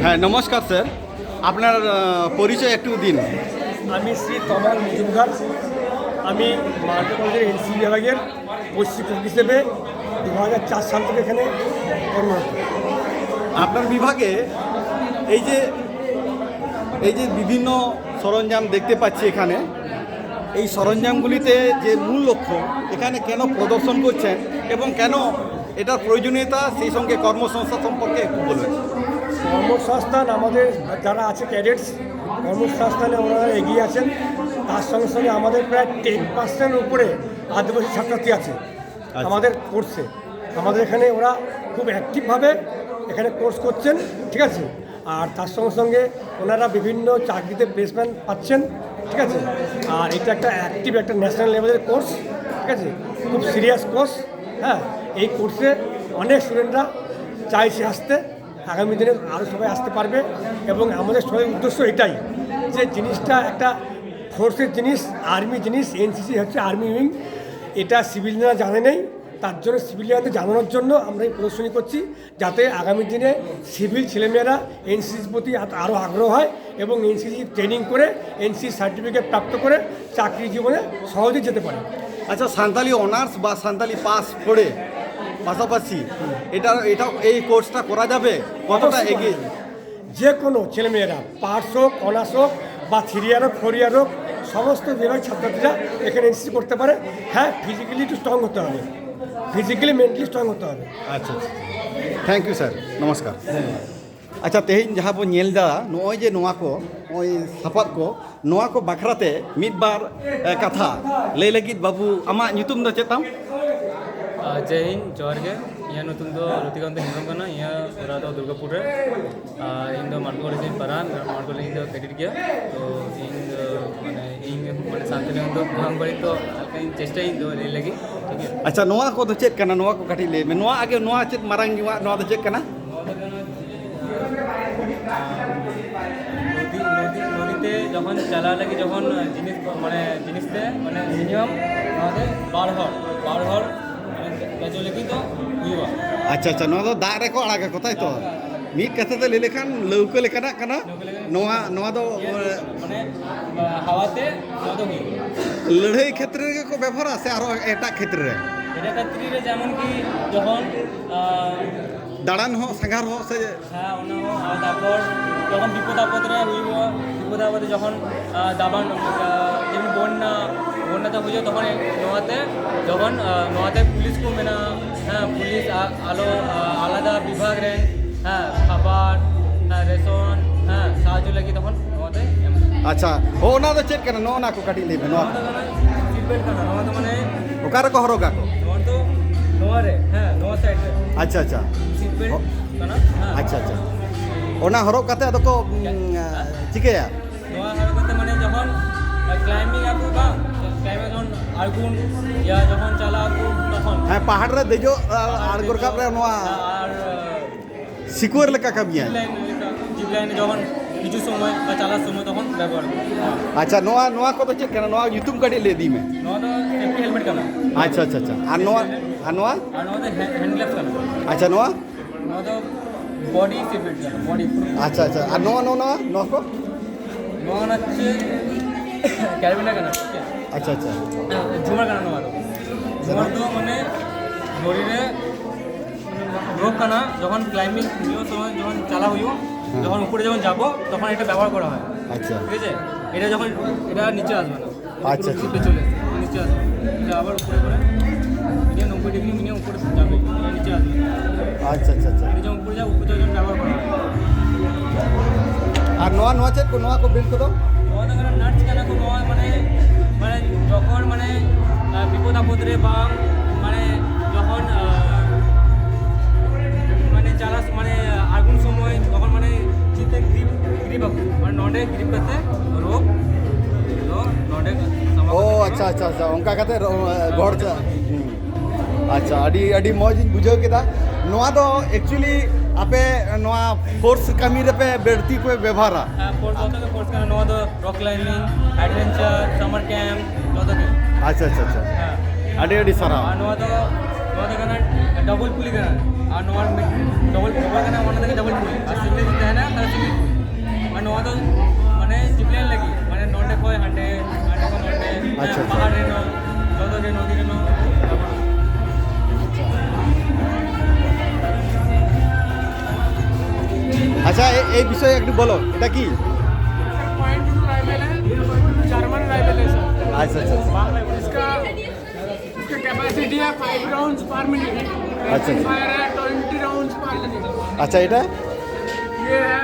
হ্যাঁ, নমস্কার স্যার। আপনার পরিচয় একটু দিন। আমি শ্রী তমাল মজুমদার। আমি মালদা কলেজের এনসি বিভাগের প্রশিক্ষক হিসেবে 2004 সাল থেকে এখানে কর্মরত। আপনার বিভাগে এই যে বিভিন্ন সরঞ্জাম দেখতে পাচ্ছি এখানে, এই সরঞ্জামগুলিতে যে মূল লক্ষ্য এখানে কেন প্রদর্শন করছেন এবং কেন এটার প্রয়োজনীয়তা, সেই সঙ্গে কর্মসংস্থান সম্পর্কে একটু বলবেন। কর্মসংস্থান আমাদের যারা আছে ক্যাডেটস, কর্মসংস্থানে ওনারা এগিয়ে আছেন। তার সঙ্গে সঙ্গে আমাদের প্রায় 10% উপরে আদিবাসী ছাত্রছাত্রী আছে আমাদের কোর্সে। আমাদের এখানে ওরা খুব অ্যাক্টিভভাবে এখানে কোর্স করছেন, ঠিক আছে। আর তার সঙ্গে সঙ্গে ওনারা বিভিন্ন চাকরিতে প্লেসমেন্ট পাচ্ছেন, ঠিক আছে। আর এটা একটা অ্যাক্টিভ একটা ন্যাশনাল লেভেলের কোর্স, ঠিক আছে, খুব সিরিয়াস কোর্স। হ্যাঁ, এই কোর্সে অনেক স্টুডেন্টরা চাইছে আসতে, আগামী দিনে আরও সবাই আসতে পারবে। এবং আমাদের সবাই উদ্দেশ্য এটাই যে জিনিসটা একটা ফোর্সের জিনিস, আর্মি জিনিস। এনসিসি হচ্ছে আর্মি উইং, এটা সিভিলিয়ানরা জানে নেই। তার জন্য সিভিলিয়ানদের জানানোর জন্য আমরা এই প্রদর্শনী করছি, যাতে আগামী দিনে সিভিল ছেলেমেয়েরা এনসিসির প্রতি আরও আগ্রহ হয় এবং এনসিসি ট্রেনিং করে এনসিসি সার্টিফিকেট প্রাপ্ত করে চাকরি জীবনে সহজেই যেতে পারে। আচ্ছা, সাঁওতালি অনার্স বা সাঁওতালি পাস করে পাশাপাশি এই কোর্সটা করা যাবে? কতটা এগিয়ে? যে কোনো ছেলেমেয়েরা পাস হোক, অনার্স হোক বা 3 ইয়ার হোক, 4 ইয়ার হোক, সমস্ত বিভাগের ছাত্রছাত্রীরা এখানে এনসিসি করতে পারে। হ্যাঁ, ফিজিক্যালি একটু স্ট্রং হতে হবে, ফিজিক্যালি মেন্টালি স্ট্রং হতে হবে। আচ্ছা, থ্যাংক ইউ স্যার, নমস্কার। ᱟᱪᱪᱷᱟ, ᱛᱮᱦᱮᱧ ᱡᱟᱦᱟᱸ ᱵᱚᱱ ᱧᱮᱞ ᱮᱫᱟ ᱱᱚᱜᱼᱚᱭ ᱡᱮ ᱱᱚᱣᱟ ᱠᱚ ᱱᱚᱜᱼᱚᱭ ᱥᱟᱯᱟᱵ ᱠᱚ, ᱱᱚᱣᱟ ᱠᱚ ᱵᱟᱠᱷᱨᱟᱛᱮ ᱢᱤᱫ ᱵᱟᱨ ᱠᱟᱛᱷᱟ ᱞᱟᱹᱭ ᱞᱟᱹᱜᱤᱫ ᱵᱟᱹᱵᱩ, ᱟᱢᱟᱜ ᱧᱩᱛᱩᱢ ᱫᱚ ᱪᱮᱫ ᱛᱟᱢ? जय हिंद, जोहार गे। ᱤᱧᱟᱹᱜ ᱧᱩᱛᱩᱢ ᱫᱚ ᱨᱚᱛᱤᱠᱟᱱᱛ ᱦᱮᱢᱵᱨᱚᱢ ᱠᱟᱱᱟ। ᱤᱧᱟᱹᱜ ᱚᱲᱟᱜ ᱫᱚ ᱫᱩᱨᱜᱟᱯᱩᱨ ᱨᱮ, ᱟᱨ ᱤᱧ ᱫᱚ ᱢᱟᱱᱠᱚᱨ ᱠᱚᱞᱮᱡᱽ ᱤᱧ ᱯᱟᱲᱦᱟᱜᱼᱟ। ᱢᱟᱱᱠᱚᱨ ᱠᱚᱞᱮᱡᱽ ᱤᱧ ᱫᱚ ᱠᱮᱰᱮᱴ ᱜᱮᱭᱟ। ᱛᱚ ᱤᱧ ᱢᱟᱱᱮ ᱥᱟᱱᱛᱟᱞᱤ ᱫᱚ ᱵᱟᱝ ᱵᱟᱹᱲᱤᱡ, ᱛᱚ ᱤᱧ ᱪᱮᱥᱴᱟᱭᱟᱹᱧ ᱫᱚ ᱞᱟᱹᱭ ᱞᱟᱹᱜᱤᱫ, ᱴᱷᱤᱠ ᱜᱮᱭᱟ। ᱟᱪᱪᱷᱟ, ᱱᱚᱣᱟ ᱠᱚᱫᱚ ᱪᱮᱫ ᱠᱟᱱᱟ? ᱱᱚᱣᱟ ᱠᱚ ᱠᱟᱹᱴᱤᱡ ᱞᱟᱹᱭ ᱢᱮ। ᱱᱚᱣᱟ ᱟᱜᱮ, ᱱᱚᱣᱟ ᱪᱮᱫ ᱢᱟᱨᱟᱝ ᱧᱚᱜᱼᱟᱜ ᱱᱚᱣᱟ ᱫᱚ ᱪᱮᱫ ᱠᱟᱱᱟ? নদীতে যখন চালা লাগে, যখন জিনিসতে মানে মিনিমাম আমাদের 12 হর মানে বেজো লেগে তো ᱦᱩᱭᱩᱜᱼᱟ। ᱟᱪᱪᱷᱟ ᱟᱪᱪᱷᱟ, ᱱᱚᱣᱟ ᱫᱚ ᱫᱟᱜ ᱨᱮᱠᱚ ᱟᱲᱟᱜᱟᱠᱚ, ᱛᱟᱭ ᱛᱚ? ᱢᱤᱫ ᱠᱟᱛᱷᱟ ᱛᱮ ᱞᱟᱹᱭ ᱞᱮᱠᱷᱟᱱ ᱞᱟᱹᱣᱠᱟᱹ ᱞᱮᱠᱟᱱᱟᱜ ᱠᱟᱱᱟ ᱱᱚᱣᱟ ᱫᱚ। মানে হাওয়াতে নদ ᱦᱩᱭᱩᱜᱼᱟ। লড়াই ক্ষেত্রে রেগে কো ব্যবহার আছে আর এটা ক্ষেত্রে রে? এটা ক্ষেত্রে যেমন কি যখন দাঁড়ান হো, সাঙ্গার হো, সে হ্যাঁ ওনা হো। আর তারপর যখন বিপদ আপদরে হইব, বিপদ আপদে যখন দাবান যেমন বন্যাতে হয়ে যায়, তখন নোয়াতে পুলিশকে মেনা, হ্যাঁ পুলিশ আলাদা বিভাগ রে, হ্যাঁ খাবার, হ্যাঁ রেশন, হ্যাঁ সাহায্য লাগি তখন নোয়াতে। আচ্ছা, ᱚᱱᱟ ᱫᱚ ᱪᱮᱫ ᱠᱟᱱᱟ? ᱱᱚᱣᱟ ᱠᱚ ᱠᱟᱹᱴᱤᱡ ᱞᱟᱹᱭ ᱢᱮ। ᱱᱚᱣᱟ সিট বেল্ট কানা, নোয়া তো মানে ᱚᱠᱟ ᱨᱮᱠᱚ ᱦᱚᱨᱚᱜᱟ ᱠᱚ? নোয়া তো নোয়া রে, হ্যাঁ নোয়া সাইড রে ᱟᱪᱪᱷᱟ ᱟᱪᱪᱷᱟ সিট বেল্ট কানা। হ্যাঁ ᱟᱪᱪᱷᱟ ᱟᱪᱪᱷᱟ, ᱚᱱᱟ ᱦᱚᱨᱚᱜ ᱠᱟᱛᱮ ᱟᱫᱚ ᱠᱚ ᱪᱤᱠᱟᱹᱭᱟ? নোয়া হওয়ার কথা মানে যখন ক্লাইম্বিং আপু বা ক্লাইম্বিং যখন আগুন ইয়া যখন চালা আপু তখন, হ্যাঁ, পাহাড় রে দেজো আড়গো রাকাব রে ᱱᱚᱣᱟ আর সিকুয়ার লেখা কামিয়া। জিপ লাইনে যখন কিছু সময় বা চালার সময় তখন ব্যবহার করি। আচ্ছা, ᱱᱚᱣᱟ ᱠᱚᱫᱚ ᱪᱮᱫ ᱠᱟᱱᱟ? ᱱᱚᱣᱟ ᱧᱩᱛᱩᱢ ᱠᱟᱹᱴᱤᱡ ᱞᱟᱹᱭ ᱤᱫᱤ ᱢᱮ। নোয়া তো সেফটি হেলমেট কানা। আচ্ছা আচ্ছা আচ্ছা, আর ᱱᱚᱣᱟ আর নোয়া তো হ্যান্ড গ্লাভস কানা। আচ্ছা, ᱱᱚᱣᱟ নোয়া তো বডি সিট বেল্ট কানা, বডি পুরো। আচ্ছা আচ্ছা, আর ᱱᱚᱣᱟ ko? নোয়া হচ্ছে ক্যারিবিনা কানা, ঠিক আছে। আচ্ছা আচ্ছা, ঝুমার কানা নোয়া তো ঝুমার তো মানে শরীরে রোগ কানা। যখন ক্লাইম্বিং সময় যখন চালা হইব, যখন উপরে যখন যাব তখন এটা ব্যবহার করা হয়, আচ্ছা ঠিক আছে। এটা যখন এটা নিচে আসবে না, আচ্ছা, পুরো উঠে চলে আসবে, নিচে আসবে। এটা আবার উপরে করে মিনিমাম 90 ডিগ্রি মিনিমাম উপরে যাবে, এটা নিচে আসবে। আচ্ছা আচ্ছা আচ্ছা, এটা যখন উপরে যাবে, উপরে যখন ব্যবহার করা হয়। আর ᱱᱚᱣᱟ ᱪᱮᱫ ᱠᱚ? ᱱᱚᱣᱟ ᱠᱚ বিল ᱠᱚᱫᱚ? নোয়া তো নাটস কেন কো নোয়া মানে যখন বিপদ আপদরে বা যখন চালা আগুন সময় তখন চিতে গ্রিপ নডে গ্রিপ করতে রোগ নডে। ও আচ্ছা আচ্ছা আচ্ছা, ᱚᱱᱠᱟ ᱠᱟᱛᱮ ᱜᱚᱲ ᱪᱟ। ᱟᱪᱪᱷᱟ, ᱟᱹᱰᱤ ᱢᱚᱡᱽ ᱤᱧ ᱵᱩᱡᱷᱟᱹᱣ ᱠᱮᱫᱟ। ᱱᱚᱣᱟ ᱫᱚ ᱮᱠᱪᱩᱭᱮলি ᱟᱯᱮ ᱱᱚᱣᱟ ᱯᱷᱳᱨᱥ ᱠᱟᱹᱢᱤ ᱨᱮᱯᱮ ᱵᱟᱹᱲᱛᱤ ᱯᱮ ᱵᱮᱵᱚᱦᱟᱨᱟ? ফোর্স যত ফোর্স কানা। নোয়া তো rock climbing, adventure, summer camp যত কি। আচ্ছা আচ্ছা আচ্ছা, হ্যাঁ, আᱹᱰᱤ সারাও। আর নোয়া তো কানা ডবল পুলি কানা। আর নোয়ার ডবল কানা, ওনা থেকে ডবল পুলি। আর সিঙ্গেল যদি হয় না তাহলে আচ্ছা, আচ্ছা। পাহাড় রেনো যত যে নদী রেনো তারপর আচ্ছা এই বিষয়ে একটু বলো এটা কি पॉइंट टू राइफल है जर्मन राइफल है सर আচ্ছা আচ্ছা আচ্ছা। इसका इसका कैपेसिटी है 5 राउंड्स पर मिनट अच्छा। फायर है 20 राउंड्स पर मिनट আচ্ছা এটা ये है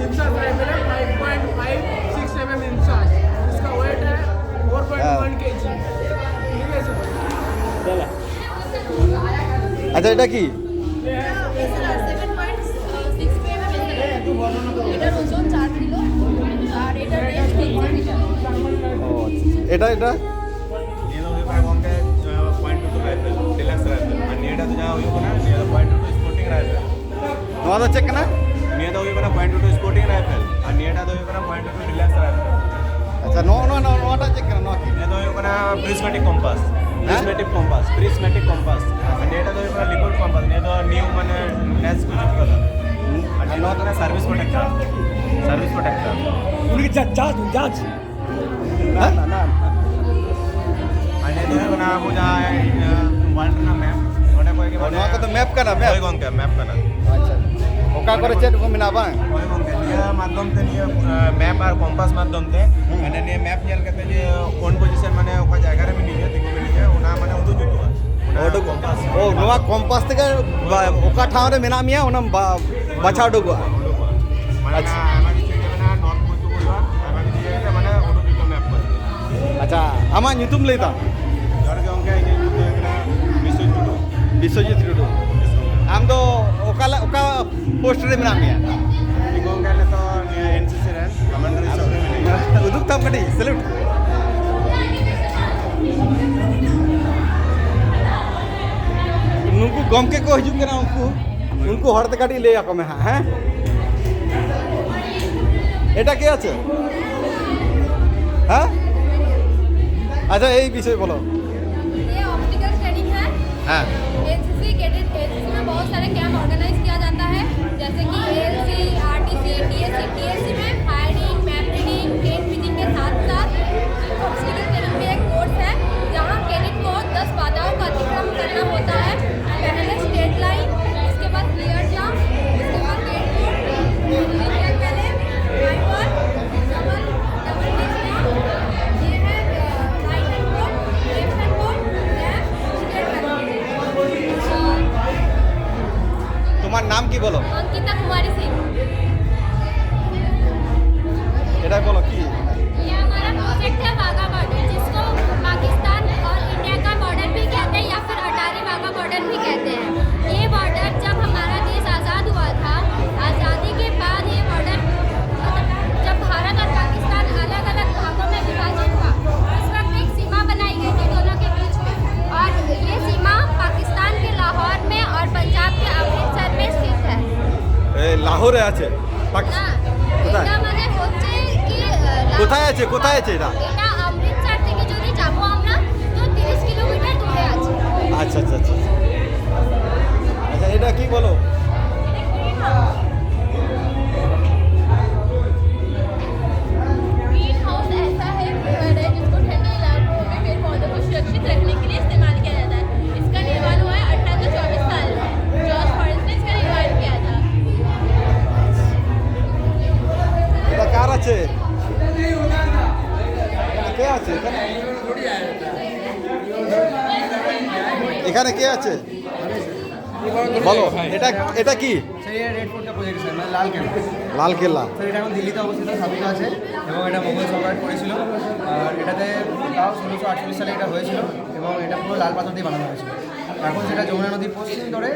इंसास राइफल है 5.567 इंसास इसका वेट है 4.1 kg ठीक है सर আচ্ছা এটা কি এটার ওজন 4 কিলো আর এটার রেঞ্জ 3 মিটার। এটা এটা నేను ఉపయోగంగా point two rifle deluxe rifle and ఏడా తుజా ఉపయోగన నేను పాయింట్ టూ స్పోర్టింగ్ రైఫల్ নয়া হচ্ছে না నేను ఉపయోగన point two sporting rifle and ఏడా ఉపయోగన పాయింట్ టూ డిలక్స్ రైఫల్ আচ্ছা নটা চেক কেন নয়া কি నేను ఉపయోగన ప్రిస్మెటిక్ కంపాస్ అండ్ ఏడా ఉపయోగన లిక్విడ్ కంపాస్ నేను న్యూ మన నెక్స్ట్ గురించి కదా అండ్ ఉపయోగన సర్వీస్ ప్రొటెక్టర్ উনি জাজ না না না అండ్ నేను ఉపయోగన বুঝা ওয়ার্ল্ড না ম্যাপ ওটা কই নয়া কত ম্যাপ কানা ম্যাপ গঙ্কা ম্যাপ কানা আচ্ছা ওকা করে চেক কো মিনা বাং ᱦᱳᱭ ᱜᱚᱝᱠᱮ ᱱᱤᱭᱟᱹ ᱢᱟᱫᱽᱫᱷᱚᱢ ᱛᱮ ᱱᱤᱭᱟᱹ ᱢᱮᱯ ᱟᱨ ᱠᱚᱢᱯᱟᱥ ᱢᱟᱫᱽᱫᱷᱚᱢ ᱛᱮ ᱢᱟᱱᱮ ᱱᱤᱭᱟᱹ ᱢᱮᱯ ᱧᱮᱞ ᱠᱟᱛᱮ ᱡᱮ ᱚᱱ ᱯᱚᱡᱤᱥᱚᱱ ᱢᱟᱱᱮ ᱚᱠᱟ ᱡᱟᱭᱜᱟ ᱨᱮ ᱢᱤᱱᱟᱹᱧᱟ ᱛᱤᱸᱜᱩ ᱢᱤᱱᱟᱹᱧᱟ ᱚᱱᱟ ᱢᱟᱱᱮ ᱩᱫᱩᱜ ᱡᱩᱛᱩᱜᱼᱟ ᱚᱱᱟ ᱠᱚᱢᱯᱟᱥ ও নয়া কম্পাস থেকে ওকা ঠাও রে মেনা মিয়া ওনা বাছা উডুগা ᱩᱰᱩᱠᱚᱜᱼᱟ ᱢᱟᱱᱮ ᱟᱪᱪᱷᱟ. ᱟᱭᱢᱟ ᱠᱤᱪᱷᱩ ᱜᱮ ᱢᱮᱱᱟᱜᱼᱟ ᱱᱚᱨᱛᱷ ᱯᱚᱡᱽ ᱦᱩᱭᱩᱜᱼᱟ ᱟᱭᱢᱟ ᱠᱤᱪᱷᱩ ᱜᱮ ᱢᱟᱱᱮ ᱩᱰᱩᱠ ᱡᱩᱛᱩᱜ ᱢᱮᱯ ᱠᱚ আচ্ছা আমার ᱧᱩᱛᱩᱢ ᱞᱟᱹᱭ ᱫᱟᱢ ᱡᱚᱦᱟᱨ ᱜᱮ ᱜᱚᱝᱠᱮ ᱤᱧᱟᱹᱜ ᱧᱩᱛᱩᱢ ᱫᱚ ᱦᱩᱭᱩᱜ ᱠᱟᱱᱟ ᱵᱤᱥᱥᱚᱡᱤᱛ ᱴᱩᱰᱩ বিশ্বজিৎ টুডু আম ᱫᱚ ওকা পোস্ট রে মেনা মিয়া ᱤᱧ ᱜᱚᱝᱠᱮ ᱱᱤᱛᱚᱜ ᱱᱤᱭᱟᱹ NCC ᱨᱮᱱ ᱠᱚᱢᱟন্ᱰᱟর ᱦᱤᱥᱟᱹᱵ ᱨᱮ ᱢᱤᱱᱟᱹᱧᱟ উদুক তাম কাটি স্যালুট নুকু গমকে কো হিজুক কেনা উনকু হড়তে কাটি লে আকো মে হ্যাঁ এটা কে আছে হ্যাঁ আচ্ছা এই বিষয় বলো ये ऑप्टिकल ट्रेनिंग है। হ্যাঁ एनसीसी कैडेट एनसीसी में बहुत सारे कैंप ऑर्गेनाइज किया जाता है जैसे कि एएलसी आरटीसी टीएससी में firing map reading train fizzing के साथ साथ ऑप्टिकल ट्रेनिंग में एक कोर्स है जहाँ कैडेट को 10 बाधाओं का अतिक्रमण करना होता है। पहले स्ट्रेट लाइन, उसके बाद क्लियर जंप, उसके बाद गेट कोड, पहले हाईवर, डबल ये है right hand code, left hand code, left straight line. তোমার নাম কি বলো अंकिता कुमारी सिंह। এটা বলো কি ये हमारा प्रोजेक्ट है वाघा बॉर्डर, जिसको पाकिस्तान और इंडिया का बॉर्डर भी कहते हैं या फिर अटारी वाघा बॉर्डर भी कहते हैं। ये बॉर्डर जब हमारा देश आज़ाद हुआ था, आज़ादी के बाद ये बॉर्डर जब भारत और पाकिस्तान अलग अलग भागों में विभाजित हुआ, उस वक्त एक सीमा बनाई गई थी दोनों के बीच में, और ये सीमा पाकिस्तान के लाहौर में और पंजाब के अमृतसर में स्थित है। লাহোরে আছে না, কোথায়? এটা মানে হচ্ছে কি কোথায় আছে কোথায় আছে এটা এটা অমৃতসর থেকে যদি যাবো আমরা তো 30 কিলোমিটার দূরে আছে। আচ্ছা আচ্ছা আচ্ছা আচ্ছা এটা কি বলো ग्रीन हाउस ऐसा है घर है जिसको ठंडे इलाकों में पेड़ पौधों को सुरक्षित रखने के लिए इस्तेमाल किया जाता है। इसका निर्माण हुआ है 18 से 24 साल में। जॉर्ज फॉरेस्ट ने इसका निर्माण किया था। এটা কার আছে কে আছে এখানে কে আছে বলো এটা এটা কি স্যার এটা রেড ফোর্ট কা প্রজেক্ট স্যার মানে লাল কেল্লা লাল কেল্লা স্যার এটা এখন দিল্লিতে অবস্থিত স্থাপিত আছে এবং এটা মোগল সম্রাট করেছিল আর এটাতে তাও 1648 সালে এটা হয়েছিল এবং এটা পুরো লাল পাথর দিয়ে বানানো হয়েছিল এখন সেটা যমুনা নদীর পশ্চিম ধরে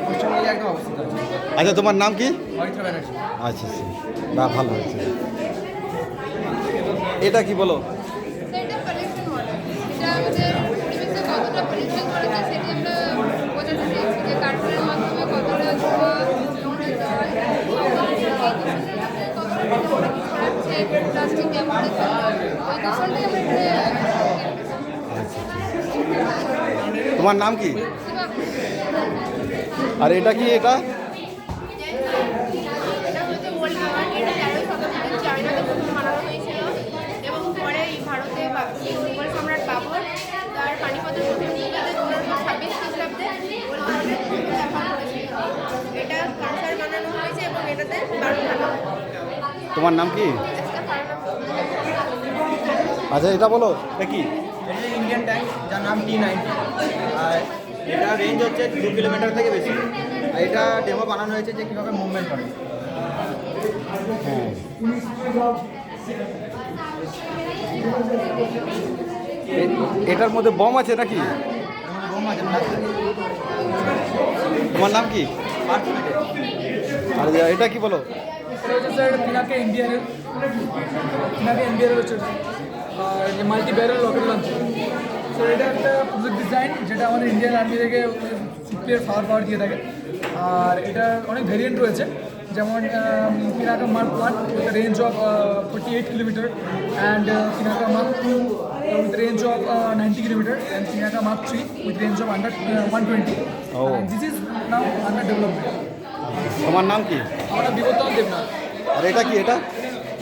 পশ্চিম দিকে একদম অবস্থিত আছে আচ্ছা তোমার নাম কি অরিত্র ব্যানার্জি আচ্ছা আচ্ছা বা ভালো হয়েছে এটা কি বলো সেটা পলিউশন মডেল, এটা আমাদের পরিবেশে কতটা পলিউশন করেছে সেটি আমরা বোঝাতে চাইছি যে কারখানার মাধ্যমে কতটা ধোঁয়া, নোংরা জল, কতটা ছড়াচ্ছে প্লাস্টিক ব্যবহারের জন্য ওই দূষণটাই আমরা তোমার নাম কি আর এটা কি এটা এটা হচ্ছে ওল্ড মার্কেট, 13 শতাব্দীতে চায়নাতে প্রথম বানানো হয়েছিল এবং পরে এই ভারতে এটাতে দারুণ ভালো। তোমার নাম কি? আচ্ছা এটা বলো এটা কি? এটা ইন্ডিয়ান ট্যাঙ্ক যার নাম T90 আর এটা রেঞ্জ হচ্ছে 2 কিলোমিটার থেকে বেশি আর এটা ডেমো বানানো হয়েছে যে কীভাবে মুভমেন্ট করে। হ্যাঁ এটার মধ্যে বম আছে নাকি? বোম আছে blast আছে। তোমার নাম কি? আর এটা কি বলো? এটা হচ্ছে স্যার পিনাকে ইন্ডিয়ানের হচ্ছে আর যে multi barrel rocket launcher. So এটা একটা প্রজেক্ট ডিজাইন যেটা আমাদের ইন্ডিয়ান আর্মি থেকে সুপ্রিয়ার পাওয়ার দিয়ে থাকে। আর এটার অনেক ভেরিয়েন্ট রয়েছে, যেমন Pinaka mark 1 with range of 48 kilometre and Pinaka mark 2 with range of 90 kilometer and Pinaka Mark 3 with range of under 120. Oh. And this is now under development. তোমার নাম কি? আমরা বিবর্তন দেবনাথ। আর এটা কি? এটা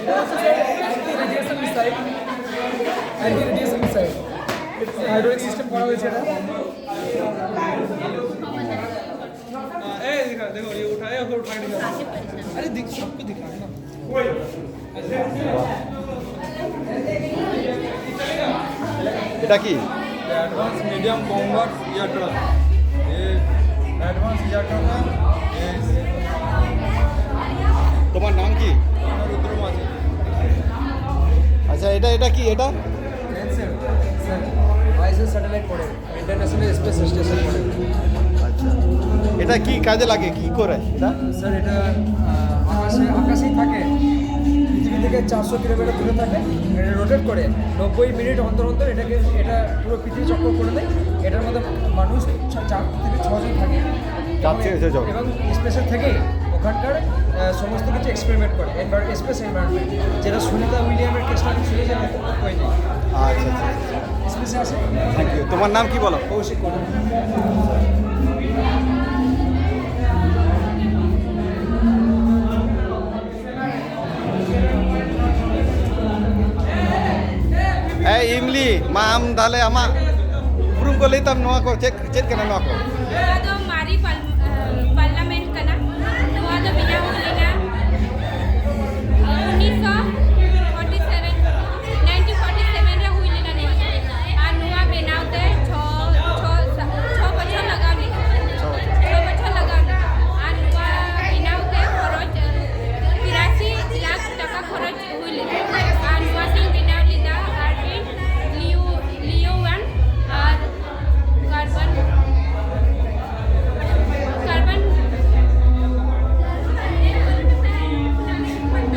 এটা হচ্ছে anti radiation missile. Hydraulic system করা হয়েছে এটা। अरे दिख सबको दिखा ना। এটা কি? Advance medium combat aircraft. ये एडवांस एयरक्राफ्ट है। ये তোমার নাম কি? रुद्रमाची। আচ্ছা এটা এটা কি? এটা আইএসএস স্যাটেলাইট পড়ে ইন্টারন্যাশনাল স্পেস স্টেশন পড়ে। আচ্ছা এটা কি কাজে লাগে, কি করে এটা? স্যার এটা আকাশেই থাকে, পৃথিবী থেকে 400 কিলোমিটার দূরে থাকে, এটা রোটেট করে 90 মিনিট অন্তর অন্তর এটা পুরো পৃথিবী চক্র করে দেয়। এটার মধ্যে মানুষ 4 থেকে 6 জন থাকে 4 থেকে 6 জন। এবং স্পেসের থেকেই ওখানকার সমস্ত কিছু এক্সপেরিমেন্ট করে স্পেস এনভায়রনমেন্ট, যেটা সুনিতা উইলিয়ামের কেসটা আমি শুনে জানি ওইটাই আচ্ছা আচ্ছা স্পেসে আসে। Thank you. তোমার নাম কি বলো? কৌশিক করে Imli, maam dale ama purung ko litam noa ko cek kana noa ko. नोआ दो मारी पार्लियामेंट कना नोआ दो बिना हुलिना 1947 रे हुलिना नहीं आ नोआ बनावते 6 बछर लगावली 6 बछर लगावली आ नोआ बनावते खरच 83 लाख টাকা খরচ हुइले आ नोआ सिंह बनावली दा आरबी लियो 1 और कार्बन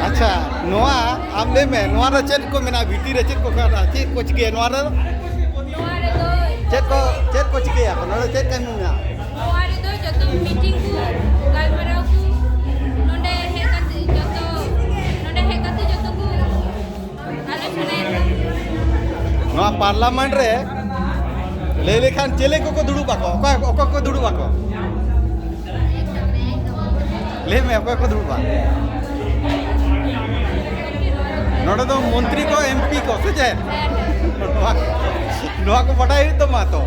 अच्छा नोआ आमले में नोआ रे चेक को मेना भीती रे चेक को करा चेक को चिके नोआ रे नोआ रे दो चेक को चिके अपन रे चेक काई मुना नोआ रे दो जतो मीटिंग को गालमराव को नोंडे हेकते जतो को आलोचना नोआ पार्लियामेंट रे ले लेखान चेले को दुड़ू बाको ओको को दुड़ू बाको ले में ओको को दुड़ू बा नोडे तो मंत्री को एमपी को से जे नोआ को बढ़ाई तो मा तो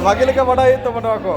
बाकी लेके बढ़ाई तो नोआ को